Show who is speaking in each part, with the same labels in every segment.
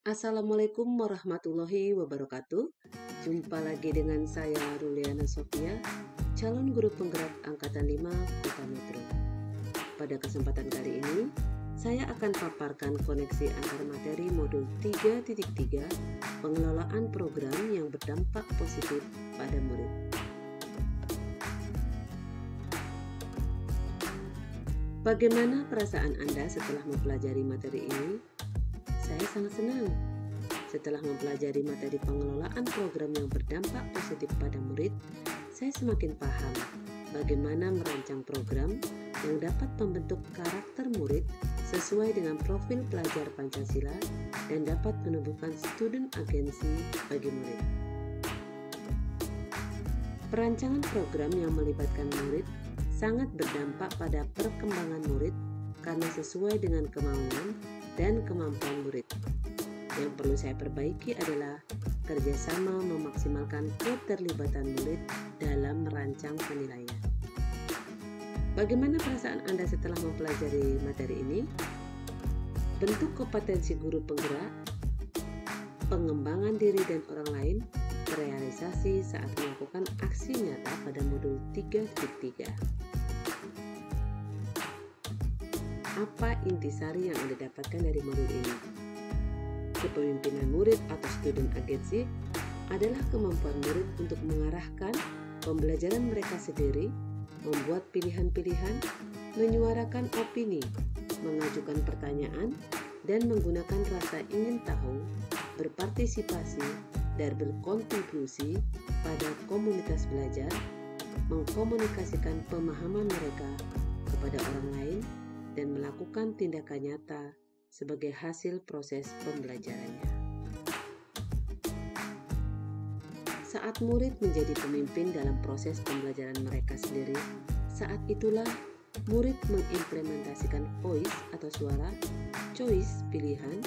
Speaker 1: Assalamualaikum warahmatullahi wabarakatuh. Jumpa lagi dengan saya Ruliana Sofia, calon guru penggerak Angkatan 5 Kota Metro. Pada kesempatan kali ini, saya akan paparkan koneksi antar materi modul 3.3 pengelolaan program yang berdampak positif pada murid. Bagaimana perasaan Anda setelah mempelajari materi ini? Saya sangat senang. Setelah mempelajari materi pengelolaan program yang berdampak positif pada murid, saya semakin paham bagaimana merancang program yang dapat membentuk karakter murid sesuai dengan profil pelajar Pancasila dan dapat menumbuhkan student agency bagi murid. Perancangan program yang melibatkan murid sangat berdampak pada perkembangan murid karena sesuai dengan kemauan dan kemampuan murid. Yang perlu saya perbaiki adalah kerjasama memaksimalkan keterlibatan murid dalam merancang penilaian. Bagaimana perasaan Anda setelah mempelajari materi ini? Bentuk kompetensi guru penggerak, pengembangan diri dan orang lain, terrealisasi saat melakukan aksi nyata pada modul 3.3. Apa intisari yang Anda dapatkan dari modul ini? Kepemimpinan murid atau student agency adalah kemampuan murid untuk mengarahkan pembelajaran mereka sendiri, membuat pilihan-pilihan, menyuarakan opini, mengajukan pertanyaan, dan menggunakan rasa ingin tahu, berpartisipasi, dan berkontribusi pada komunitas belajar, mengkomunikasikan pemahaman mereka kepada orang lain, dan melakukan tindakan nyata sebagai hasil proses pembelajarannya. Saat murid menjadi pemimpin dalam proses pembelajaran mereka sendiri, saat itulah murid mengimplementasikan voice atau suara, choice pilihan,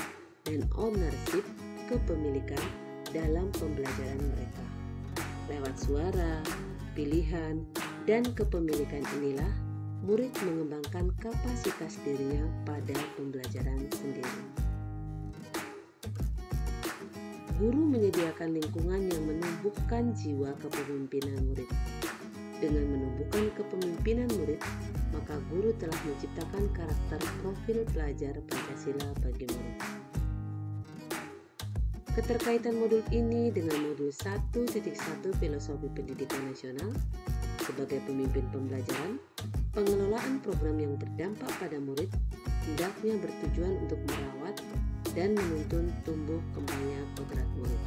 Speaker 1: dan ownership kepemilikan dalam pembelajaran mereka. Lewat suara, pilihan, dan kepemilikan inilah murid mengembangkan kapasitas dirinya pada pembelajaran sendiri. Guru menyediakan lingkungan yang menumbuhkan jiwa kepemimpinan murid. Dengan menumbuhkan kepemimpinan murid, maka guru telah menciptakan karakter profil pelajar Pancasila bagi murid. Keterkaitan modul ini dengan modul 1.1 Filosofi Pendidikan Nasional sebagai pemimpin pembelajaran, pengelolaan program yang berdampak pada murid hendaknya bertujuan untuk merawat dan menuntun tumbuh kembangnya kodrat murid.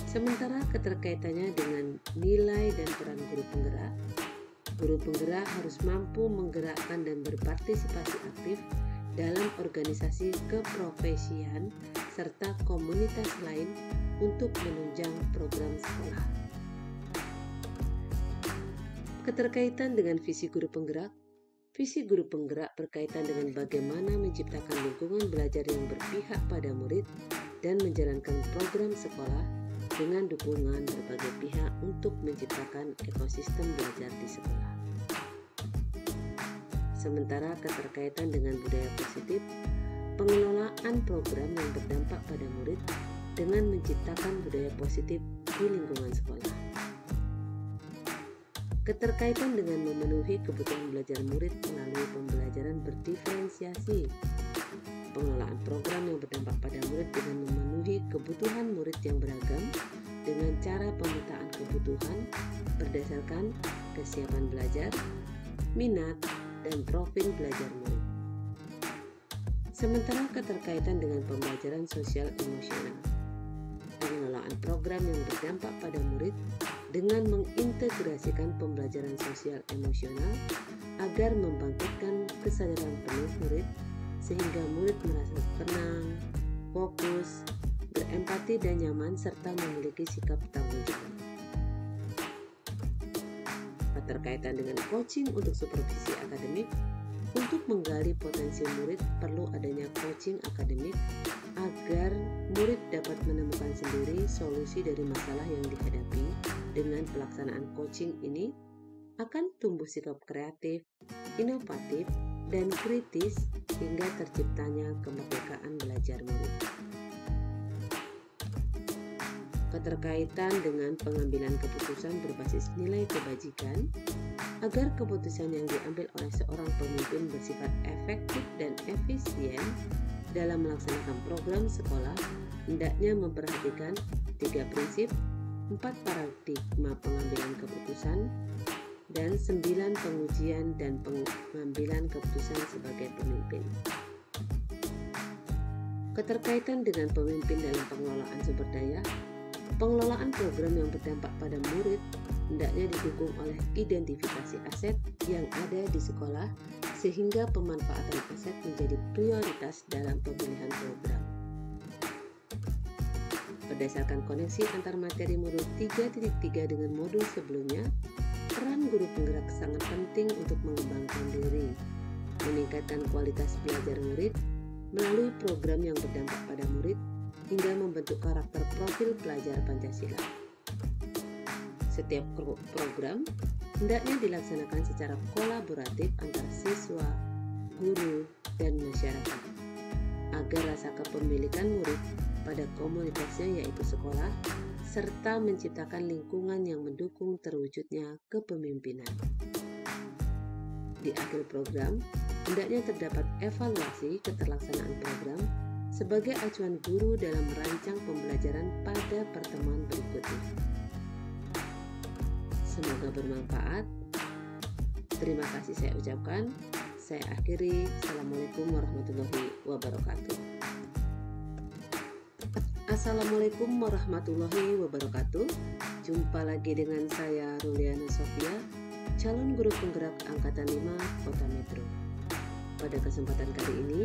Speaker 1: Sementara keterkaitannya dengan nilai dan peran guru penggerak harus mampu menggerakkan dan berpartisipasi aktif dalam organisasi keprofesian serta komunitas lain untuk menunjang program sekolah. Keterkaitan dengan visi guru penggerak. Visi guru penggerak berkaitan dengan bagaimana menciptakan lingkungan belajar yang berpihak pada murid dan menjalankan program sekolah dengan dukungan berbagai pihak untuk menciptakan ekosistem belajar di sekolah. Sementara keterkaitan dengan budaya positif, pengelolaan program yang berdampak pada murid dengan menciptakan budaya positif di lingkungan sekolah. Keterkaitan dengan memenuhi kebutuhan belajar murid melalui pembelajaran berdiferensiasi. Pengelolaan program yang berdampak pada murid dengan memenuhi kebutuhan murid yang beragam dengan cara pemetaan kebutuhan berdasarkan kesiapan belajar, minat, dan profil belajar murid. Sementara keterkaitan dengan pembelajaran sosial emosional. Pengelolaan program yang berdampak pada murid dengan mengintegrasikan pembelajaran sosial emosional agar membangkitkan kesadaran penuh murid sehingga murid merasa tenang, fokus, berempati dan nyaman serta memiliki sikap tanggung jawab. Keterkaitan dengan coaching untuk supervisi akademik. Untuk menggali potensi murid perlu adanya coaching akademik agar murid dapat menemukan sendiri solusi dari masalah yang dihadapi. Dengan pelaksanaan coaching ini akan tumbuh sikap kreatif, inovatif, dan kritis hingga terciptanya kemerdekaan belajar murid. Keterkaitan dengan pengambilan keputusan berbasis nilai kebajikan, agar keputusan yang diambil oleh seorang pemimpin bersifat efektif dan efisien dalam melaksanakan program sekolah, hendaknya memperhatikan 3 prinsip, 4 paradigma pengambilan keputusan, dan 9 pengujian dan pengambilan keputusan sebagai pemimpin. Keterkaitan dengan pemimpin dalam pengelolaan sumber daya, pengelolaan program yang berdampak pada murid hendaknya didukung oleh identifikasi aset yang ada di sekolah sehingga pemanfaatan aset menjadi prioritas dalam pemilihan program. Berdasarkan koneksi antar materi modul 3.3 dengan modul sebelumnya, peran guru penggerak sangat penting untuk mengembangkan diri, meningkatkan kualitas belajar murid melalui program yang berdampak pada murid, hingga membentuk karakter profil pelajar Pancasila. Setiap program hendaknya dilaksanakan secara kolaboratif antar siswa, guru, dan masyarakat, agar rasa kepemilikan murid pada komunitasnya yaitu sekolah, serta menciptakan lingkungan yang mendukung terwujudnya kepemimpinan. Di akhir program, hendaknya terdapat evaluasi keterlaksanaan program sebagai acuan guru dalam merancang pembelajaran pada pertemuan berikutnya. Semoga bermanfaat. Terima kasih saya ucapkan. Saya akhiri. Assalamualaikum warahmatullahi wabarakatuh. Assalamualaikum warahmatullahi wabarakatuh. Jumpa lagi dengan saya Ruliana Sofia, calon guru penggerak Angkatan 5 Kota Metro. Pada kesempatan kali ini,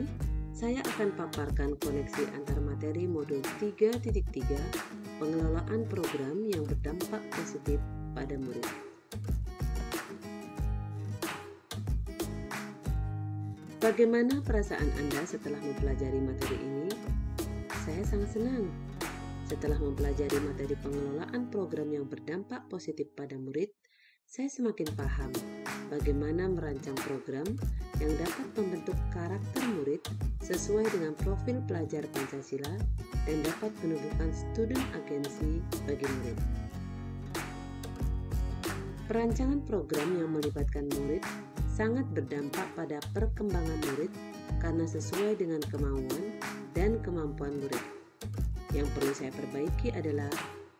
Speaker 1: saya akan paparkan koneksi antar materi modul 3.3 pengelolaan program yang berdampak positif pada murid. Bagaimana perasaan Anda setelah mempelajari materi ini? Saya sangat senang. Setelah mempelajari materi pengelolaan program yang berdampak positif pada murid, saya semakin paham bagaimana merancang program yang dapat membentuk karakter murid sesuai dengan profil pelajar Pancasila dan dapat menumbuhkan student agency bagi murid. Perancangan program yang melibatkan murid sangat berdampak pada perkembangan murid karena sesuai dengan kemauan dan kemampuan murid. Yang perlu saya perbaiki adalah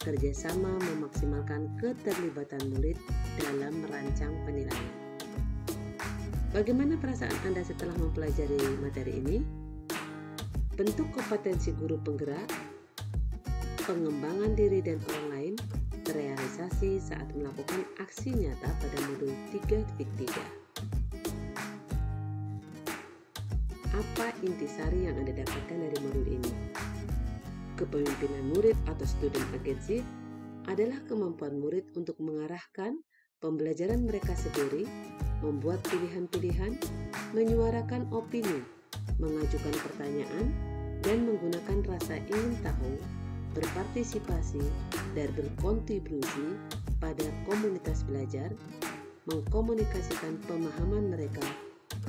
Speaker 1: kerjasama memaksimalkan keterlibatan murid dalam merancang penilaian. Bagaimana perasaan Anda setelah mempelajari materi ini? Bentuk kompetensi guru penggerak, pengembangan diri dan orang lain terrealisasi saat melakukan aksi nyata pada modul 3.3. Apa intisari yang Anda dapatkan dari modul ini? Kepemimpinan murid atau student agency adalah kemampuan murid untuk mengarahkan pembelajaran mereka sendiri, membuat pilihan-pilihan, menyuarakan opini, mengajukan pertanyaan, dan menggunakan rasa ingin tahu, berpartisipasi, dan berkontribusi pada komunitas belajar, mengkomunikasikan pemahaman mereka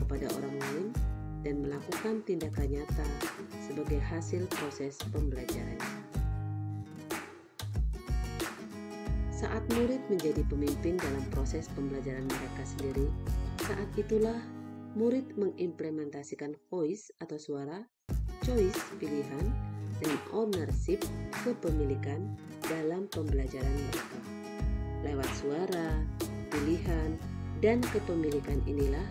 Speaker 1: kepada orang lain, dan melakukan tindakan nyata sebagai hasil proses pembelajarannya. Saat murid menjadi pemimpin dalam proses pembelajaran mereka sendiri, saat itulah murid mengimplementasikan voice atau suara, choice pilihan, dan ownership kepemilikan dalam pembelajaran mereka. Lewat suara, pilihan, dan kepemilikan inilah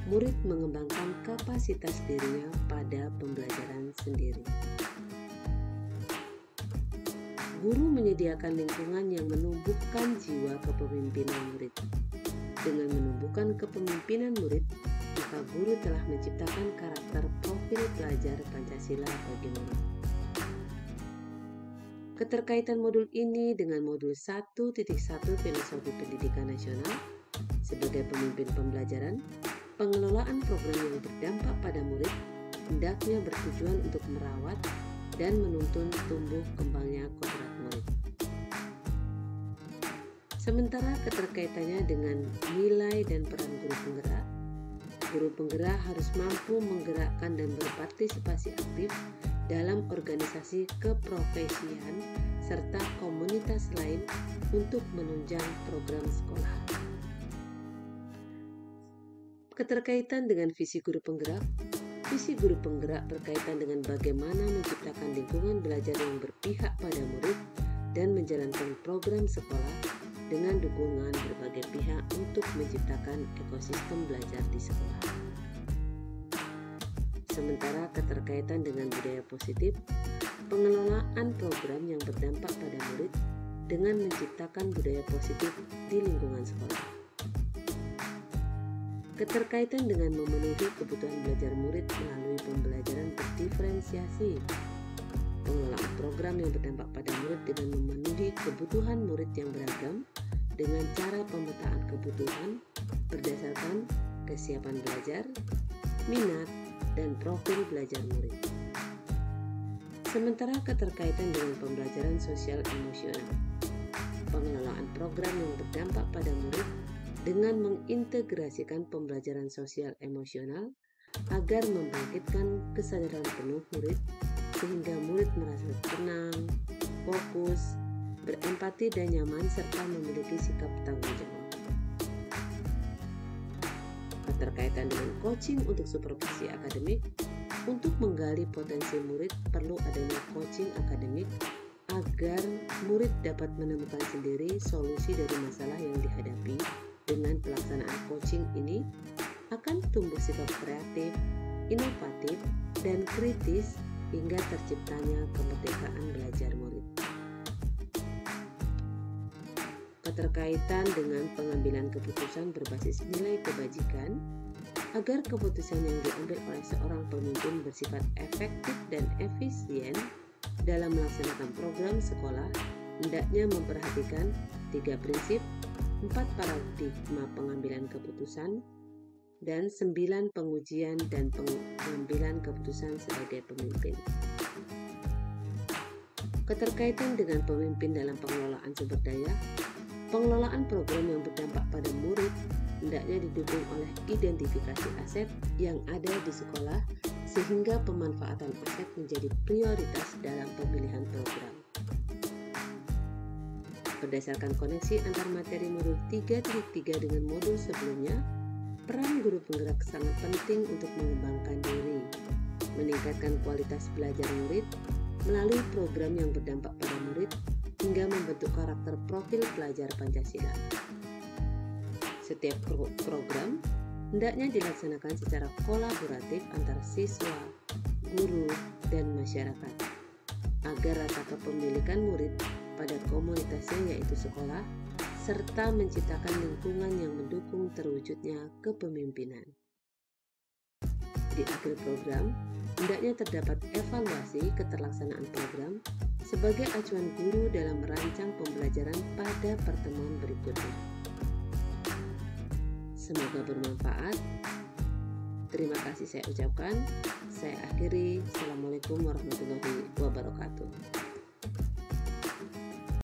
Speaker 1: murid mengembangkan kapasitas dirinya pada pembelajaran sendiri. Guru menyediakan lingkungan yang menumbuhkan jiwa kepemimpinan murid. Dengan menumbuhkan kepemimpinan murid, maka guru telah menciptakan karakter profil pelajar Pancasila bagi murid. Keterkaitan modul ini dengan modul 1.1 Filosofi Pendidikan Nasional sebagai pemimpin pembelajaran, pengelolaan program yang berdampak pada murid hendaknya bertujuan untuk merawat dan menuntun tumbuh kembangnya kodrat murid. Sementara keterkaitannya dengan nilai dan peran guru penggerak, Guru penggerak harus mampu menggerakkan dan berpartisipasi aktif dalam organisasi keprofesian serta komunitas lain untuk menunjang program sekolah. Keterkaitan dengan visi guru penggerak. Visi guru penggerak berkaitan dengan bagaimana menciptakan lingkungan belajar yang berpihak pada murid dan menjalankan program sekolah dengan dukungan berbagai pihak untuk menciptakan ekosistem belajar di sekolah. Sementara keterkaitan dengan budaya positif, pengelolaan program yang berdampak pada murid dengan menciptakan budaya positif di lingkungan sekolah. Keterkaitan dengan memenuhi kebutuhan belajar murid melalui pembelajaran berdiferensiasi. Pengelolaan program yang berdampak pada murid dengan memenuhi kebutuhan murid yang beragam dengan cara pemetaan kebutuhan berdasarkan kesiapan belajar, minat, dan profil belajar murid. Sementara keterkaitan dengan pembelajaran sosial emosional. Pengelolaan program yang berdampak pada murid dengan mengintegrasikan pembelajaran sosial emosional agar membangkitkan kesadaran penuh murid sehingga murid merasa tenang, fokus, berempati dan nyaman serta memiliki sikap tanggung jawab. Keterkaitan dengan coaching untuk supervisi akademik. Untuk menggali potensi murid perlu adanya coaching akademik agar murid dapat menemukan sendiri solusi dari masalah yang dihadapi. Dengan pelaksanaan coaching ini akan tumbuh sikap kreatif, inovatif, dan kritis hingga terciptanya kemerdekaan belajar murid. Keterkaitan dengan pengambilan keputusan berbasis nilai kebajikan agar keputusan yang diambil oleh seorang pemimpin bersifat efektif dan efisien dalam melaksanakan program sekolah hendaknya memperhatikan 3 prinsip, 4 paradigma pengambilan keputusan, dan 9 pengujian dan pengambilan keputusan sebagai pemimpin. Keterkaitan dengan pemimpin dalam pengelolaan sumber daya. Pengelolaan program yang berdampak pada murid hendaknya didukung oleh identifikasi aset yang ada di sekolah sehingga pemanfaatan aset menjadi prioritas dalam pemilihan program. Berdasarkan koneksi antar materi modul 3.3 dengan modul sebelumnya, peran guru penggerak sangat penting untuk mengembangkan diri, meningkatkan kualitas belajar murid melalui program yang berdampak pada murid hingga membentuk karakter profil pelajar Pancasila. Setiap program hendaknya dilaksanakan secara kolaboratif antara siswa, guru, dan masyarakat agar rasa kepemilikan murid pada komunitasnya yaitu sekolah serta menciptakan lingkungan yang mendukung terwujudnya kepemimpinan. Di akhir program, hendaknya terdapat evaluasi keterlaksanaan program sebagai acuan guru dalam merancang pembelajaran pada pertemuan berikutnya. Semoga bermanfaat. Terima kasih saya ucapkan. Saya akhiri. Assalamualaikum warahmatullahi wabarakatuh.